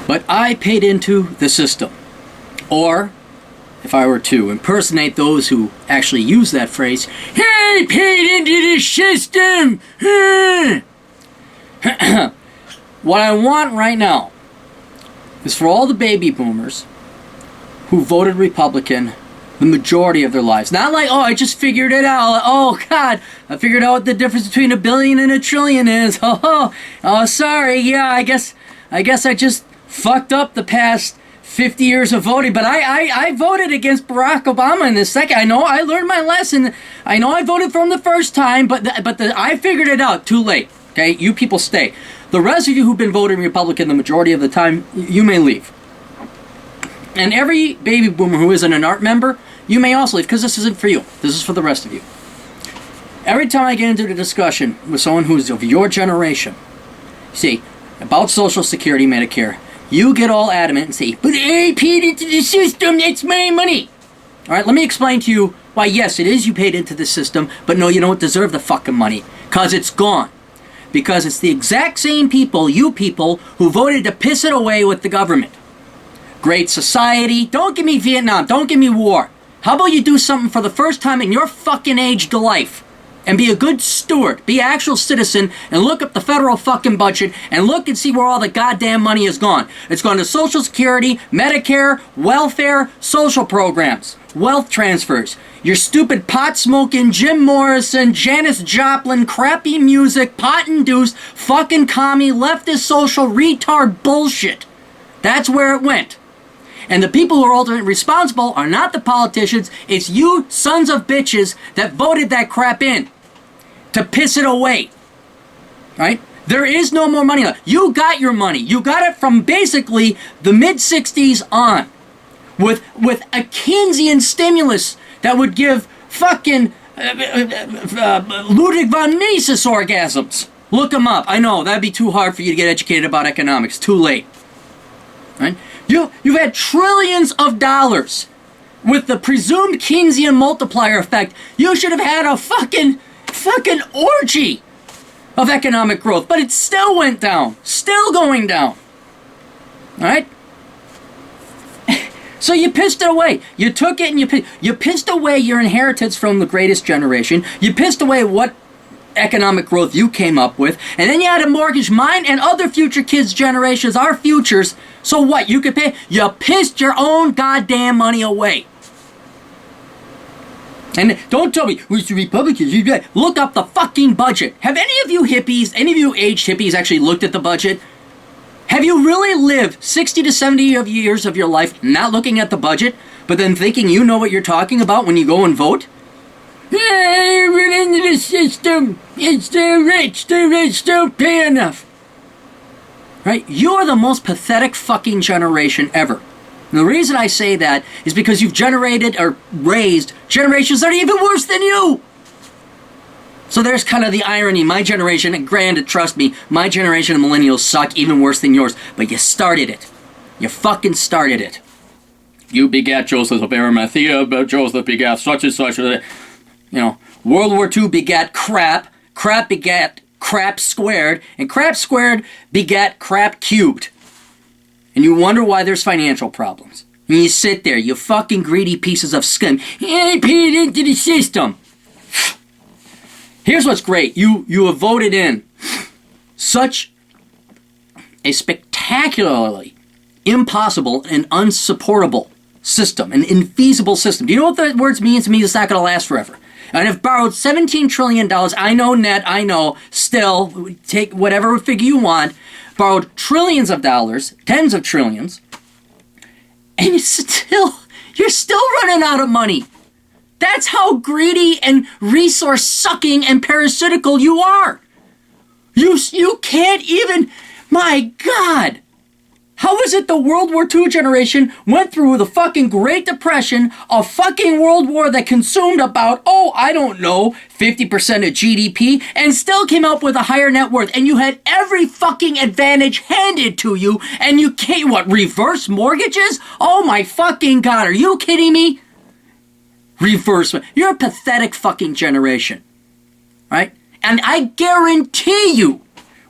But I paid into the system. Or, if I were to impersonate those who actually use that phrase, I paid into the system! What I want right now is for all the baby boomers who voted Republican the majority of their lives. Not like, oh, I just figured it out. Oh, God, I figured out what the difference between a billion and a trillion is. Oh, sorry. Yeah, I guess I just fucked up the past 50 years of voting. But I voted against Barack Obama in the second. I know I learned my lesson. I know I voted for him the first time, but I figured it out too late. Okay, you people stay. The rest of you who've been voting Republican the majority of the time, you may leave. And every baby boomer who isn't an ART member, you may also leave, because this isn't for you. This is for the rest of you. Every time I get into the discussion with someone who's of your generation, see, about Social Security, Medicare, you get all adamant and say, but I paid into the system, that's my money. All right, let me explain to you why, yes, it is you paid into the system, but no, you don't deserve the fucking money, because it's gone. Because it's the exact same people, you people, who voted to piss it away with the government. Great society. Don't give me Vietnam. Don't give me war. How about you do something for the first time in your fucking aged life and be a good steward, be an actual citizen, and look up the federal fucking budget and look and see where all the goddamn money has gone. It's gone to Social Security, Medicare, welfare, social programs, wealth transfers. Your stupid pot-smoking Jim Morrison, Janis Joplin, crappy music, pot-induced, fucking commie, leftist social retard bullshit. That's where it went. And the people who are ultimately responsible are not the politicians, it's you sons of bitches that voted that crap in to piss it away. Right? There is no more money left. You got your money. You got it from basically the mid-60s on with a Keynesian stimulus that would give fucking Ludwig von Mises orgasms. Look him up. I know, that'd be too hard for you to get educated about economics. Too late. Right? You've had trillions of dollars with the presumed Keynesian multiplier effect. You should have had a fucking orgy of economic growth, but it still went down. Still going down. Alright? So you pissed it away. You took it and you pissed away your inheritance from the greatest generation. You pissed away what economic growth you came up with, and then you had to mortgage mine and other future kids' generations, our futures. So what? You could pay? You pissed your own goddamn money away. And don't tell me, who's the Republicans? Look up the fucking budget. Have any of you hippies, any of you aged hippies actually looked at the budget? Have you really lived 60 to 70 years of your life not looking at the budget, but then thinking you know what you're talking about when you go and vote? I run into the system. It's the rich don't pay enough. Right? You're the most pathetic fucking generation ever. And the reason I say that is because you've generated or raised generations that are even worse than you. So there's kind of the irony. My generation, and granted, trust me, my generation of millennials suck even worse than yours. But you started it. You fucking started it. You begat Joseph of Arimathea, but Joseph begat such and such. World War II begat crap. Crap begat crap squared. And crap squared begat crap cubed. And you wonder why there's financial problems. And you sit there, you fucking greedy pieces of scum. I paid into the system. Here's what's great. You have voted in such a spectacularly impossible and unsupportable system, an infeasible system. Do you know what the words means to me? It's not going to last forever. And have borrowed $17 trillion. I know net, I know. Still, take whatever figure you want. Borrowed trillions of dollars, tens of trillions. And you're still running out of money. That's how greedy and resource-sucking and parasitical you are. You can't even... My God! How is it the World War II generation went through the fucking Great Depression, a fucking world war that consumed about, 50% of GDP, and still came up with a higher net worth, and you had every fucking advantage handed to you, and you can't, reverse mortgages? Oh my fucking God, are you kidding me? Reverse, you're a pathetic fucking generation, right? And I guarantee you,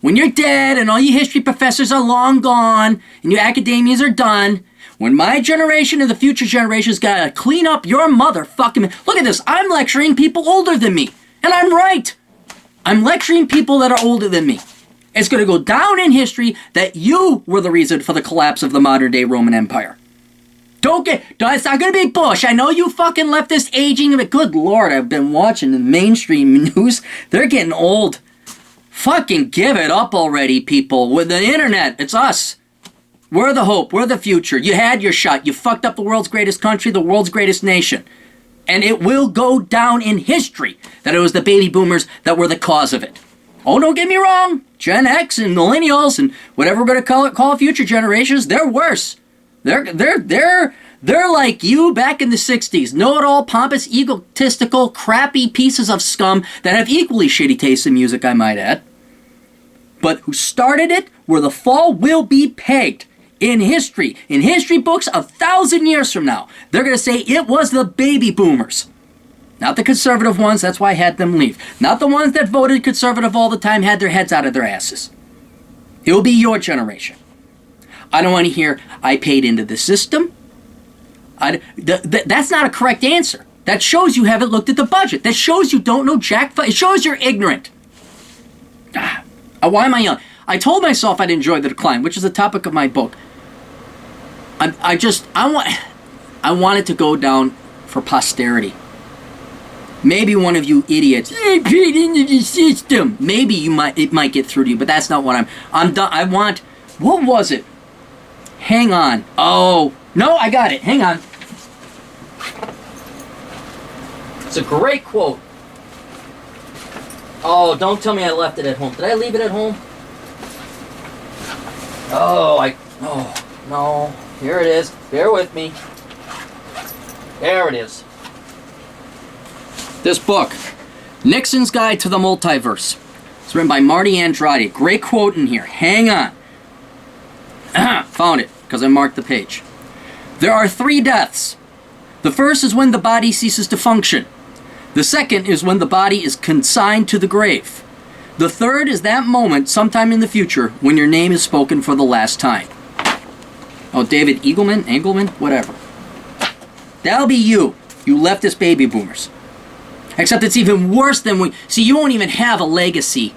when you're dead and all you history professors are long gone and your academias are done, when my generation and the future generations gotta clean up your motherfucking... Look at this. I'm lecturing people older than me. And I'm right. I'm lecturing people that are older than me. It's going to go down in history that you were the reason for the collapse of the modern day Roman Empire. It's not going to be Bush. I know you fucking leftists aging, but good Lord, I've been watching the mainstream news. They're getting old. Fucking give it up already, people. With the internet, it's us. We're the hope. We're the future. You had your shot. You fucked up the world's greatest country, the world's greatest nation. And it will go down in history that it was the baby boomers that were the cause of it. Oh, don't get me wrong. Gen X and millennials and whatever we're going to call future generations, they're worse. They're like you back in the 60s. Know-it-all, pompous, egotistical, crappy pieces of scum that have equally shitty taste in music, I might add. But who started it, where the fall will be pegged in history books 1,000 years from now. They're going to say it was the baby boomers. Not the conservative ones, that's why I had them leave. Not the ones that voted conservative all the time, had their heads out of their asses. It will be your generation. I don't want to hear, I paid into the system. That's not a correct answer. That shows you haven't looked at the budget. That shows you don't know jack. It shows you're ignorant. Why am I young? I told myself I'd enjoy the decline, which is the topic of my book. I want it to go down for posterity. Maybe one of you idiots, I paid into the system. Maybe it might get through to you, but that's not what I'm done. What was it? Hang on. Oh, no, I got it. Hang on. It's a great quote. Oh, don't tell me I left it at home. Did I leave it at home? Oh, no. Here it is. Bear with me. There it is. This book, Nixon's Guide to the Multiverse. It's written by Marty Andrade. Great quote in here. Hang on. Found it, because I marked the page. There are 3 deaths. The first is when the body ceases to function. The second is when the body is consigned to the grave. The third is that moment, sometime in the future, when your name is spoken for the last time. Oh, David Engelman, whatever. That'll be you leftist baby boomers. Except it's even worse than see, you won't even have a legacy.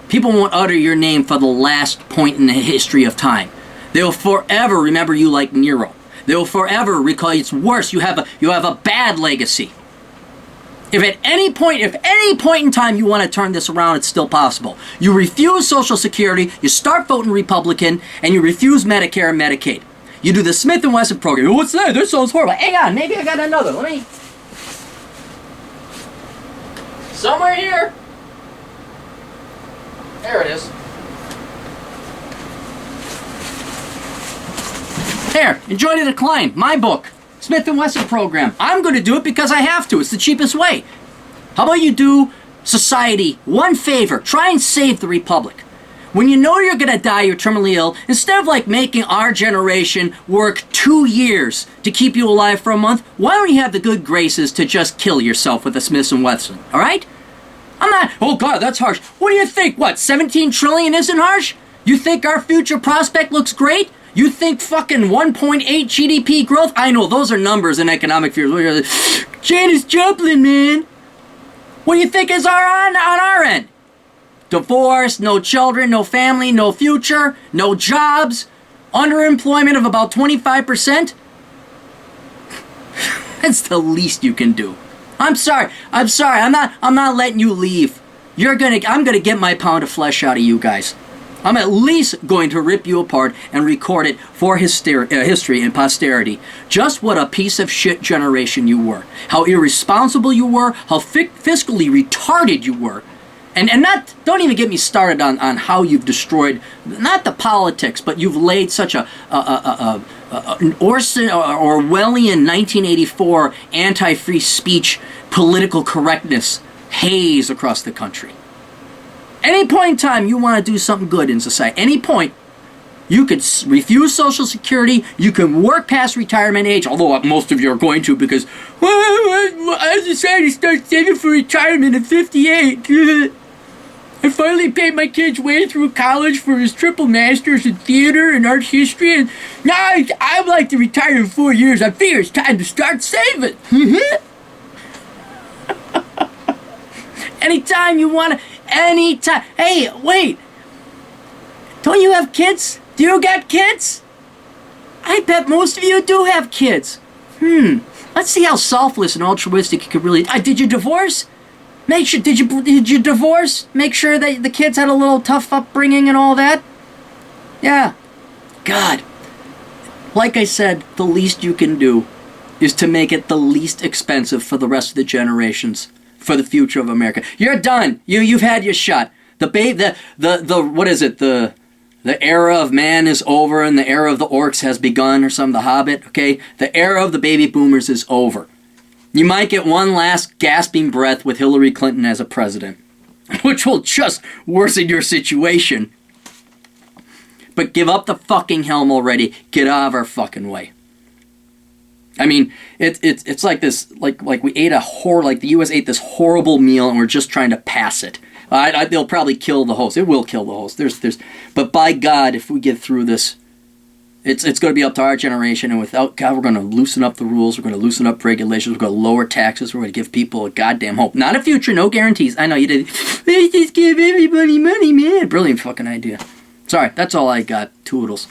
People won't utter your name for the last point in the history of time. They will forever remember you like Nero. They will forever recall. It's worse. You have a bad legacy. If at any point in time you want to turn this around, it's still possible. You refuse Social Security, you start voting Republican, and you refuse Medicare and Medicaid. You do the Smith & Wesson program. Oh, what's that? That sounds horrible. Hang on, maybe I got another. Let me... Somewhere here. There it is. There, enjoy the decline. My book. Smith & Wesson program. I'm going to do it because I have to. It's the cheapest way. How about you do society one favor? Try and save the Republic. When you know you're going to die, you're terminally ill, instead of like making our generation work 2 years to keep you alive for a month, why don't you have the good graces to just kill yourself with a Smith & Wesson? All right? I'm not, oh God, that's harsh. What do you think? What, 17 trillion isn't harsh? You think our future prospect looks great? You think fucking 1.8 GDP growth? I know, those are numbers in economic fears. Janis Joplin, man. What do you think is on our end? Divorce, no children, no family, no future, no jobs, underemployment of about 25%. That's the least you can do. I'm sorry. I'm not letting you leave. I'm gonna get my pound of flesh out of you guys. I'm at least going to rip you apart and record it for history and posterity. Just what a piece of shit generation you were. How irresponsible you were. How fiscally retarded you were. And don't even get me started on how you've destroyed, not the politics, but you've laid such an Orwellian 1984 anti-free speech political correctness haze across the country. Any point in time you want to do something good in society, any point, you could refuse Social Security, you can work past retirement age, although most of you are going to because, I decided to start saving for retirement at 58. I finally paid my kid's way through college for his triple masters in theater and art history, and now I'd like to retire in 4 years. I figure it's time to start saving. Anytime you want to, anytime. Hey, wait. Don't you have kids? Do you got kids? I bet most of you do have kids. Let's see how selfless and altruistic you could really... did you divorce? Make sure... Did you divorce? Make sure that the kids had a little tough upbringing and all that? Yeah. God. Like I said, the least you can do is to make it the least expensive for the rest of the generations, for the future of America. You're done. You've had your shot. What is it? The era of man is over and the era of the orcs has begun, or something, The Hobbit, okay? The era of the baby boomers is over. You might get one last gasping breath with Hillary Clinton as a president, which will just worsen your situation. But give up the fucking helm already. Get out of our fucking way. I mean, it's like this, like we ate like the U.S. ate this horrible meal and we're just trying to pass it. They'll probably kill the host. It will kill the host. But by God, if we get through this, it's going to be up to our generation. And without God, we're going to loosen up the rules. We're going to loosen up regulations. We're going to lower taxes. We're going to give people a goddamn hope. Not a future, no guarantees. I know you did. Let's just give everybody money, man. Brilliant fucking idea. Sorry, that's all I got. Toodles.